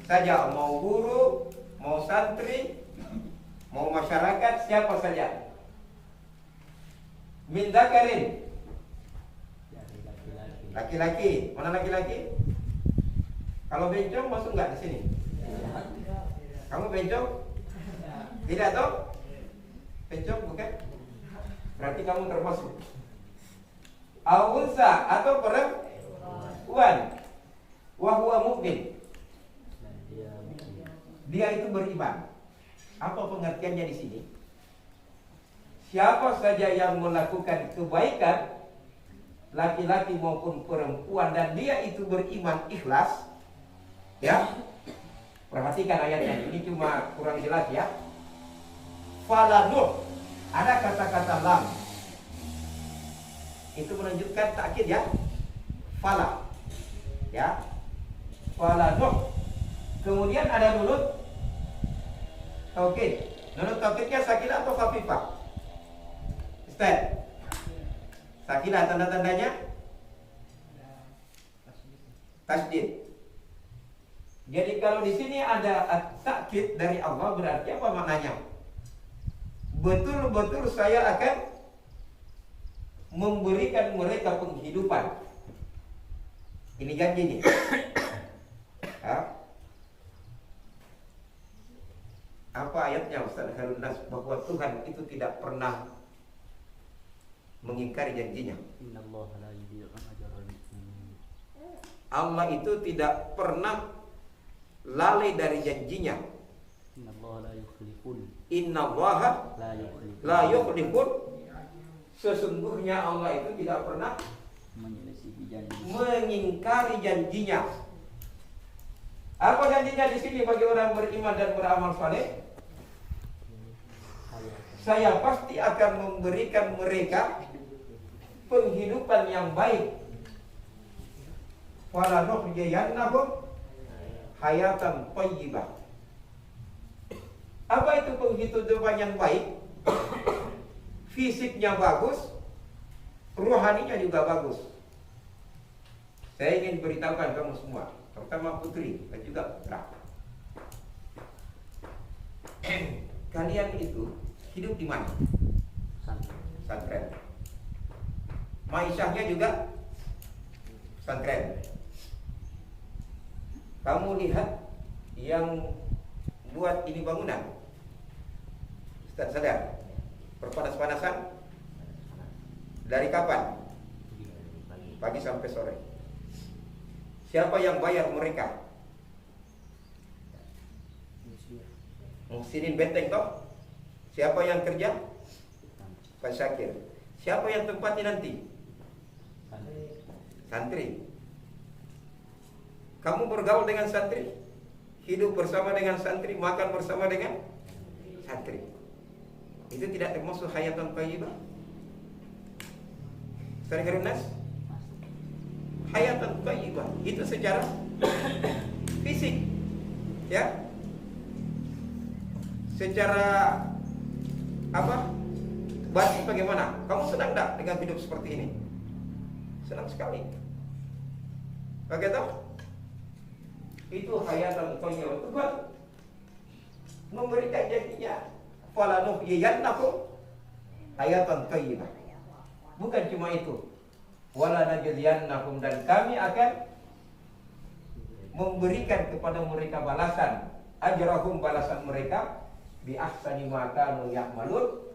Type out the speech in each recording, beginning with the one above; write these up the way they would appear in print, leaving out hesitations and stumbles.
saja, mau guru, mau santri, mau masyarakat, siapa saja. Min dzakarin, laki-laki. Mana laki-laki? Kalau bencong masuk nggak di sini? Kamu bencong? Tidak toh? Bencong bukan? Berarti kamu termasuk. Awunsa atau perempuan. Wahwa mukmin. Dia itu beriman. Apa pengertiannya di sini? Siapa saja yang melakukan kebaikan, laki-laki maupun perempuan, dan dia itu beriman ikhlas, ya. Perhatikan ayatnya, ini cuma kurang jelas ya. Falanuh, ada kata-kata lam. Itu menunjukkan takkid ya. Fala, ya. Falanuh. Kemudian ada nunut taukid. Nunut taukidnya sakinah atau khafifah? Ustaz, sakinah tanda-tandanya tasdid. Jadi kalau di sini ada takkid dari Allah, berarti apa maknanya? Betul-betul saya akan memberikan mereka penghidupan. Ini janji nih. Apa ayatnya Ustaz Khairun Nas, bahwa Tuhan itu tidak pernah mengingkari janjinya. Allah itu tidak pernah lalai dari janjinya. Innallaha la yukhlifun. Sesungguhnya Allah itu tidak pernah mengingkari janjinya. Apa janjinya di sini bagi orang beriman dan beramal saleh? Saya pasti akan memberikan mereka penghidupan yang baik. Wala nuhyiyannahum hayatan thayyibah. Apa itu penghidupan yang baik? Fisiknya bagus, rohaninya juga bagus. Saya ingin beritahukan kamu semua, terutama putri dan juga putra. Kalian itu hidup di mana? Pesantren. Maisyahnya juga pesantren. Kamu lihat yang buat ini bangunan, Ustaz sadar? Perpanas-panasan dari kapan? Pagi sampai sore. Siapa yang bayar mereka? Muhsinin benteng toh? Siapa yang kerja? Pak Syakir. Siapa yang tempati nanti? Santri. Kamu bergaul dengan santri, hidup bersama dengan santri, makan bersama dengan santri. Itu tidak termasuk hayatan thayyibah. Ustaz Khairun Nas, hayatan thayyibah itu secara fisik, ya. Secara apa? Batin bagaimana? Kamu senang tak dengan hidup seperti ini? Senang sekali. Bagaimana? Itu hayatan thayyibah. Tuhan memberikan janjinya. Fala nuhyiyannakum hayatan thayyibah. Bukan cuma itu. Wala najziyannakum, dan kami akan memberikan kepada mereka balasan, ajrahum, balasan mereka bi ahsani ma kanu ya'malun.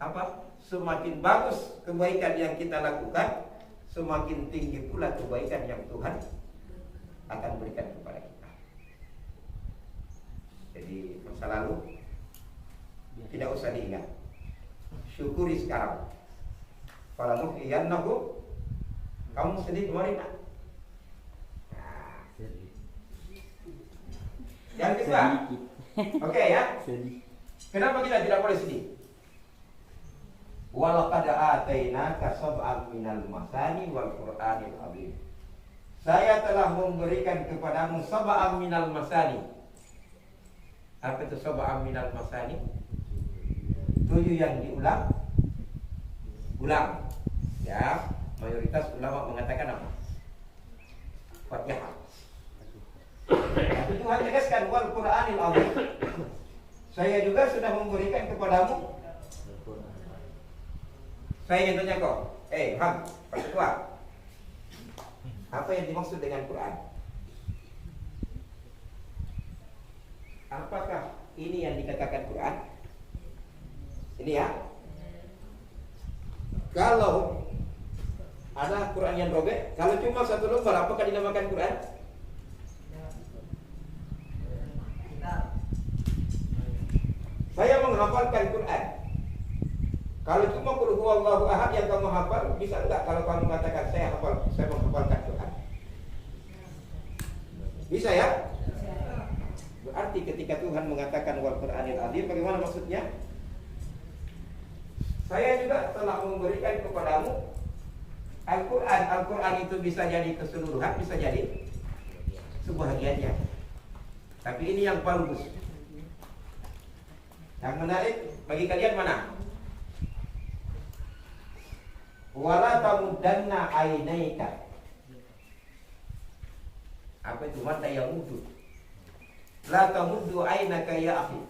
Apa? Semakin bagus kebaikan yang kita lakukan, semakin tinggi pula kebaikan yang Tuhan akan berikan kepada kita. Jadi masa lalu tidak usah diingat, syukuri sekarang. Fala nuhyiyannakum. Kamu sedih kemarin nak? Yang kedua, oke ya. Kenapa kita tidak boleh sedih? Walaqad atainaka sab'an minal masani wal Qur'anil azim. Saya telah memberikan kepadamu sab'an minal masani. Apa itu sab'an minal masani? 7 yang diulang. Ya, mayoritas ulama mengatakan apa? Fatihah. Tapi Tuhan tegaskan wal Qur'anil azim. Saya juga sudah memberikan kepadamu. Saya ingin tanya kau, Ham, Pak Ketua, apa yang dimaksud dengan Quran? Apakah ini yang dikatakan Quran? Ini ya. Kalau ada Quran yang robek, kalau cuma satu lembar, apakah dinamakan Quran? Saya menghafalkan Quran. Kalau cuma qul huwallahu ahad yang kamu hafal, bisa enggak kalau kamu mengatakan saya menghafalkan Quran? Bisa ya? Berarti ketika Tuhan mengatakan wal Qur'anil azim, bagaimana maksudnya? Saya juga telah memberikan kepadamu Al-Quran. Al-Quran itu bisa jadi keseluruhan, bisa jadi sebahagiannya. Tapi ini yang bagus. Yang menarik bagi kalian mana? Wala tamuddanna ainaika. Apa itu mata yang mudu? La tamuddu ainaka ya akhi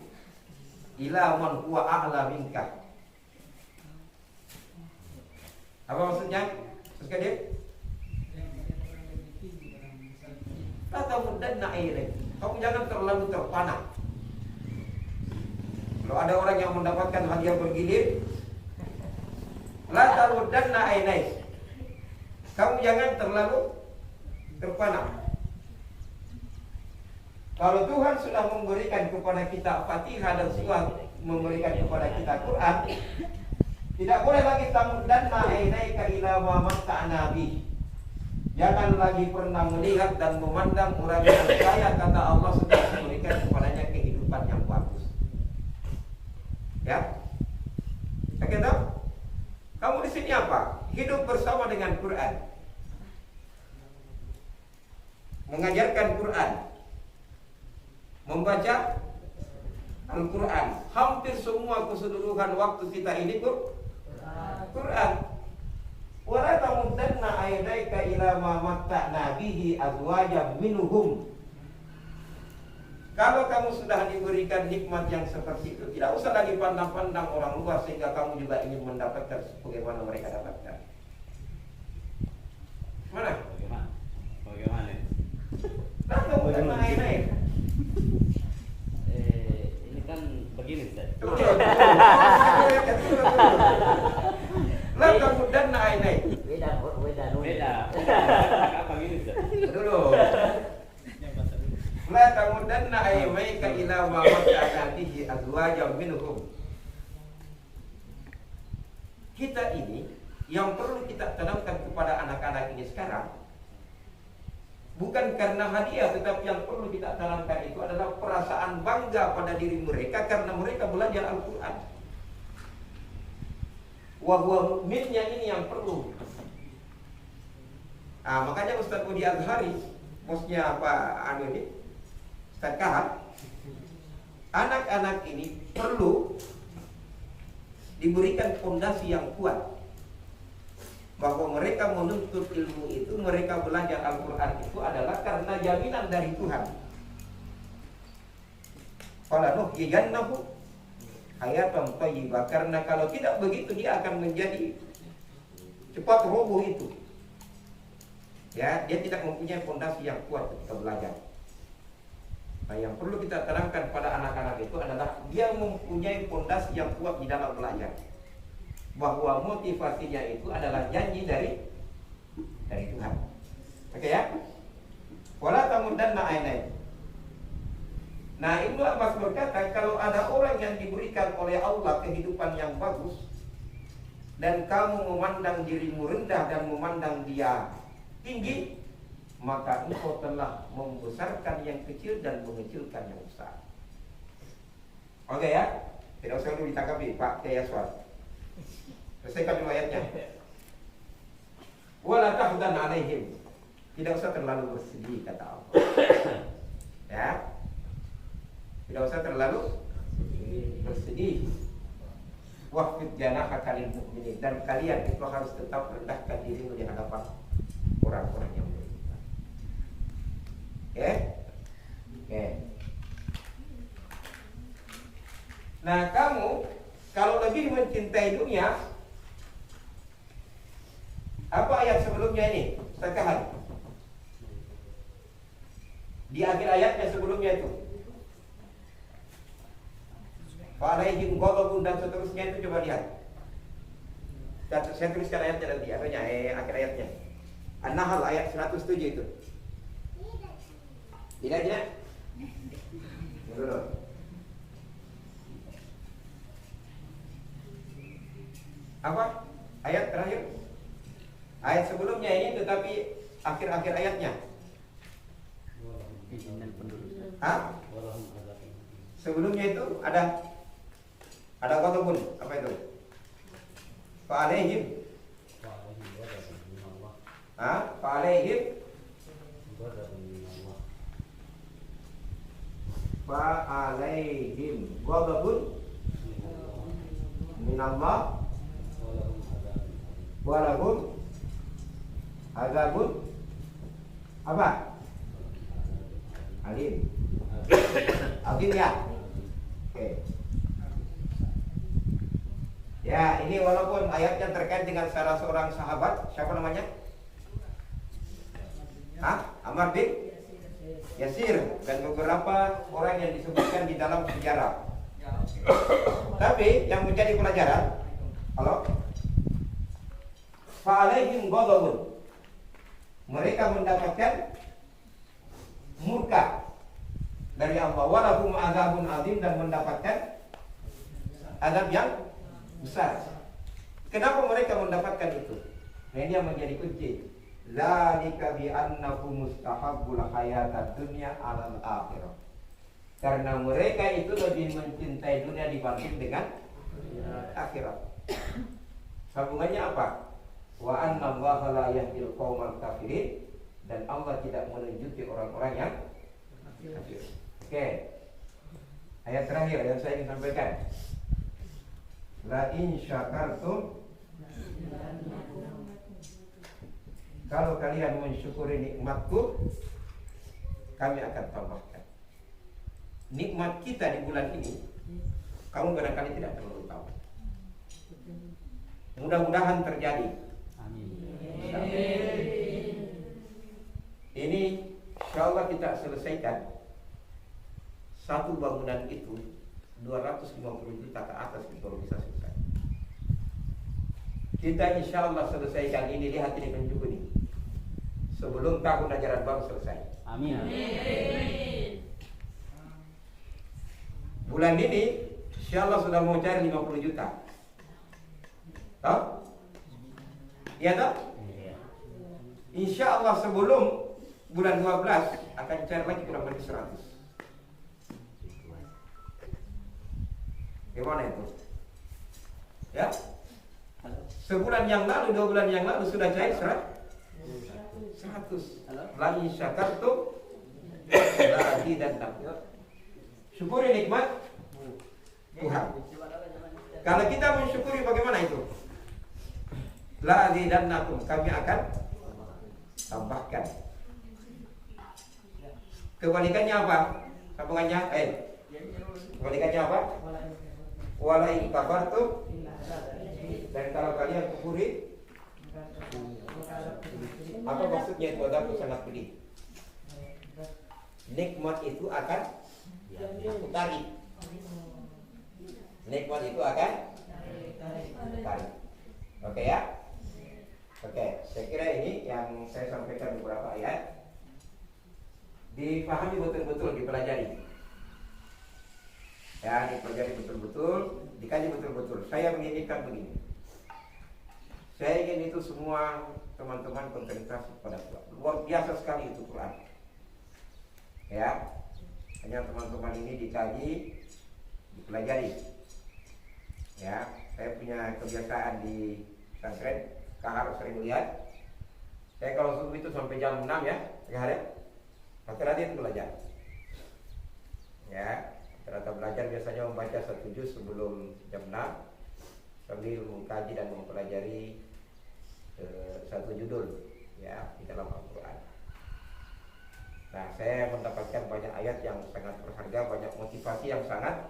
ila man huwa a'la minka. Apa maksudnya? Sekali. La tamuddanna ainaika. Kamu jangan terlalu terpana. Kalau ada orang yang mendapatkan hadiah bergilir, la tamuddanna ainaika. Kamu jangan terlalu terpana. Kalau Tuhan sudah memberikan kepada kita Fatihah dan sudah memberikan kepada kita Quran, tidak boleh lagi tamuddanna ainaika ila ma matta'na bi. Jangan lagi pernah melihat dan memandang orang yang kaya, kata Allah sudah memberikan kepadanya kehidupan yang bagus. Ya, oke toh? Kamu di sini apa? Hidup bersama dengan Quran, mengajarkan Quran, membaca Al-Quran. Hampir semua keseluruhan waktu kita ini Quran. Wala tamuddanna ainaika ila ma matta'na bihi azwajan minhum. Kalau kamu sudah diberikan nikmat yang seperti itu, tidak usah lagi pandang-pandang orang luar sehingga kamu juga ingin mendapatkan sebagaimana mereka dapatkan. Mana? Bagaimana? Nah, tamuddanna ainaika. Ini kan begini, Ustaz. La tamuddanna ainaika. Beda. Apa gini, Ustaz? Dulu. La tamuddanna ainaika ila ma matta'na bihi azwajan minhum. Kita ini yang perlu kita tanamkan kepada anak-anak ini sekarang bukan karena hadiah, tetapi yang perlu kita tanamkan itu adalah perasaan bangga pada diri mereka karena mereka belajar Al-Quran. Wahwa mukminnya ini yang perlu. Makanya Ustaz Budi Azhari, bosnya apa ini, Ustaz Kahar, anak-anak ini perlu diberikan fondasi yang kuat bahwa mereka menuntut ilmu itu, mereka belajar Al-Quran itu adalah karena jaminan dari Tuhan. Falanuhyiyannahu hayatan thayyibah. Karena kalau tidak begitu dia akan menjadi cepat roboh itu. Ya, dia tidak mempunyai fondasi yang kuat ketika belajar. Nah, yang perlu kita terangkan pada anak-anak itu adalah dia mempunyai fondasi yang kuat di dalam belajar. Bahwa motivasinya itu adalah janji dari Tuhan. Oke ya? Wala tamuddanna ainaik. Nah, Ibnu Abbas berkata, kalau ada orang yang diberikan oleh Allah kehidupan yang bagus dan kamu memandang dirimu rendah dan memandang dia tinggi, maka engkau telah membesarkan yang kecil dan mengecilkan yang besar. Oke ya? Tidak usah dulu ditanggapi Pak Kayaswar. Selesaikan dulu ayatnya. Wala tahzan alaihim. Tidak usah terlalu bersedih, kata Allah. Ya. Tidak usah terlalu bersedih. Wahfid janahaka lil mu'minin. Dan kalian itu harus tetap rendahkan dirimu di hadapan orang-orang yang beriman. Oke? Oke. Nah, kamu kalau lebih mencintai dunia, apa ayat sebelumnya ini? Sekali. Di akhir ayatnya sebelumnya itu. Fa'alaihim ghadabun dan seterusnya itu, coba lihat. Saya tuliskan ayatnya nanti, akhir ayatnya. An-Nahl ayat 107 itu. Tidak. Dulu. Apa? Ayat terakhir? Ayat sebelumnya ini tetapi akhir-akhir ayatnya. Hah? Sebelumnya itu ada ghadabun, apa itu? Fa'alaihim. Fa'alaihim. Fa'alaihim ghadabun minallah walahum azabun apa? Alim. Alim ya. Oke. Ya, ini walaupun ayatnya terkait dengan salah seorang sahabat, siapa namanya? Ammar bin Yasir dan beberapa orang yang disebutkan di dalam sejarah. Tapi yang menjadi pelajaran, halo, fa'alaihim ghadabun, mereka mendapatkan murka dari Allah, walahum azabun azim, dan mendapatkan azab yang besar. Kenapa mereka mendapatkan itu? Nah, ini yang menjadi kunci. Zalika bi annahu mustahabbul hayatad dunya 'alal akhirah. Karena mereka itu lebih mencintai dunia dibanding dengan akhirat. Sambungannya apa? Wa anna Allaha la yahdil qaumal kafirin, dan Allah tidak menunjuki orang-orang yang kafir. Oke. Ayat terakhir yang saya ingin sampaikan. La in syakartum, kalau kalian mensyukuri nikmatku, kami akan tambahkan. Nikmat kita di bulan ini, kamu barangkali tidak perlu tahu. Mudah-mudahan terjadi. Amin. Ini insya Allah kita selesaikan satu bangunan itu 250 juta ke atas baru bisa selesai. Kita insya Allah selesaikan ini, lihat ini penjuku ini, sebelum tahun ajaran baru selesai. Amin. Bulan ini insya Allah sudah mau cari 50 juta. Tahu? Iya tak? Insya Allah sebelum bulan 12 akan cari lagi kurang lebih 100. Gimana itu? Ya? Sebulan yang lalu, 2 bulan yang lalu sudah cair 100. Lagi syakartum lagi dan syukuri nikmat Tuhan. Kalau kita mensyukuri bagaimana itu? La azidannakum, kami akan tambahkan. Kebalikannya apa? Sambungannya kebalikannya apa? Wala in kafartum, dan kalau kalian kufuri, apa maksudnya itu? Adabku sangat pedih. Nikmat itu akan tarik. Nikmat itu akan tarik. Oke ya? Oke, saya kira ini yang saya sampaikan beberapa ayat. Dipahami betul-betul, dipelajari. Ya, dipelajari betul-betul, dikaji betul-betul. Saya menginginkan begini. Saya ingin itu semua teman-teman konsentrasi pada Quran. Luar biasa sekali itu Quran. Ya, hanya teman-teman ini dikaji, dipelajari. Ya, saya punya kebiasaan di pesantren, Kahar sering lihat. Saya kalau subuh itu sampai jam 6 ya, tengah hari. Rata-rata itu belajar. Ya, rata-rata belajar biasanya membaca 1 juz sebelum jam 6 sambil mengkaji dan mempelajari satu judul ya di dalam Al-Quran. Nah, saya mendapatkan banyak ayat yang sangat berharga, banyak motivasi yang sangat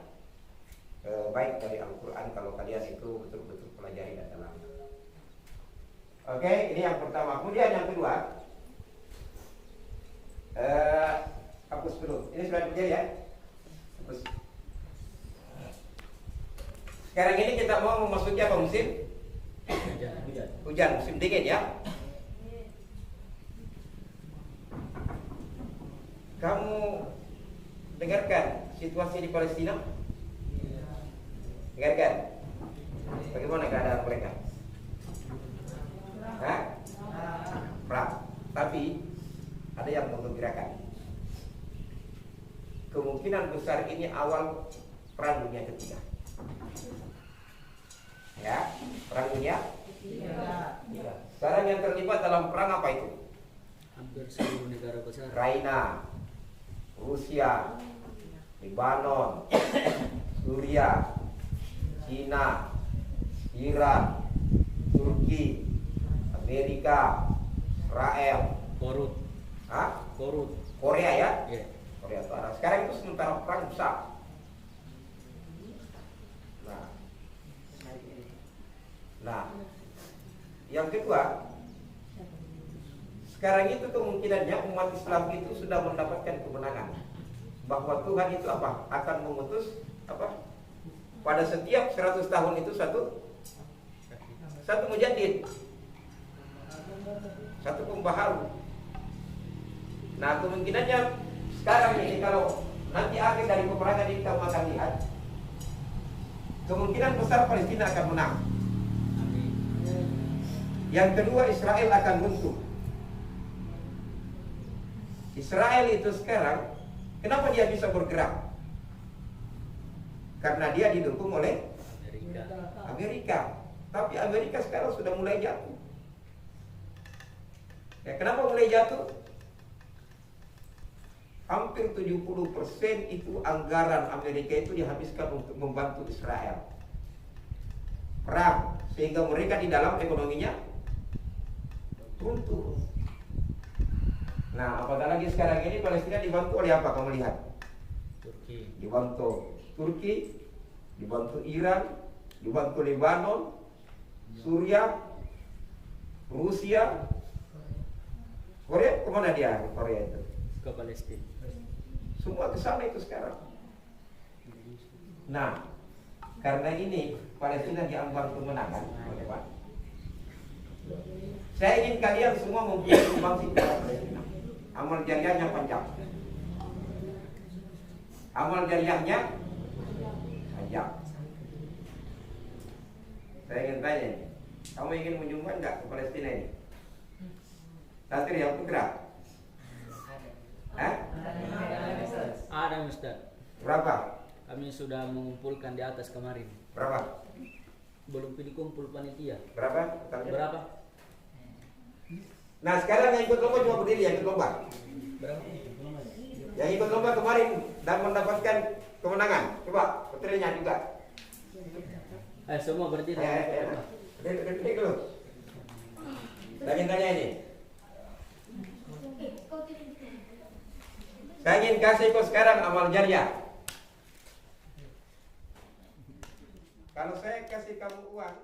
baik dari Al-Quran kalau kalian itu betul-betul pelajari dan dalam. Oke, ini yang pertama. Kemudian yang kedua, hapus dulu. Ini sudah terjadi ya? Hapus. Sekarang ini kita mau memasuki apa musim? Hujan, musim dingin ya. Kamu dengarkan situasi di Palestina? Dengarkan. Bagaimana keadaan mereka? Hah? Perang. Tapi ada yang menggembirakan. Kemungkinan besar ini awal perang dunia ketiga. Ya, perang dunia ketiga. Sekarang yang terlibat dalam perang apa itu? Hampir seluruh negara besar. Ukraina, Rusia, Lebanon, Suriah, Cina, Iran, Turki, Amerika, Israel, Korut. Hah? Korut. Korea ya? Iya. Korea Utara. Sekarang itu sementara perang besar. Nah, yang kedua, sekarang itu kemungkinannya umat Islam itu sudah mendapatkan kemenangan. Bahwa Tuhan itu apa? Akan mengutus apa? Pada setiap 100 tahun itu satu mujaddid, satu pembaharu. Nah, kemungkinannya sekarang ini kalau nanti akhir dari peperangan ini kamu akan lihat, kemungkinan besar Palestina akan menang. Yang kedua, Israel akan runtuh. Israel itu sekarang, kenapa dia bisa bergerak? Karena dia didukung oleh Amerika. Tapi Amerika sekarang sudah mulai jatuh. Ya, kenapa mulai jatuh? Hampir 70% itu anggaran Amerika itu dihabiskan untuk membantu Israel perang, sehingga mereka di dalam ekonominya runtuh. Nah, apatah lagi sekarang ini Palestina dibantu oleh apa kamu lihat? Turki. Dibantu Turki, dibantu Iran, dibantu Lebanon, Suriah, Rusia, Korea. Kemana dia Korea itu? Ke Palestina. Semua ke sana itu sekarang. Nah, karena ini Palestina diambang kemenangan, Pak. Saya ingin kalian semua mempunyai sumbangsi kepada Palestina. Amal jariahnya panjang. Amal jariahnya panjang. Saya ingin tanya, kamu ingin menyumbang enggak ke Palestina ini? Nanti yang bergerak. Hah? Ada Ustaz. Berapa? Kami sudah mengumpulkan di atas kemarin. Berapa? Belum dikumpul panitia. Berapa? Totalnya? Berapa? Nah, sekarang yang ikut lomba cuma berdiri yang ikut lomba. Berapa? Yang ikut lomba kemarin dan mendapatkan kemenangan. Coba, putrinya juga. Semua berdiri. Duduk dulu. Saya ingin tanya ini. Saya ingin kasih kau sekarang amal jariah. Kalau saya kasih kamu uang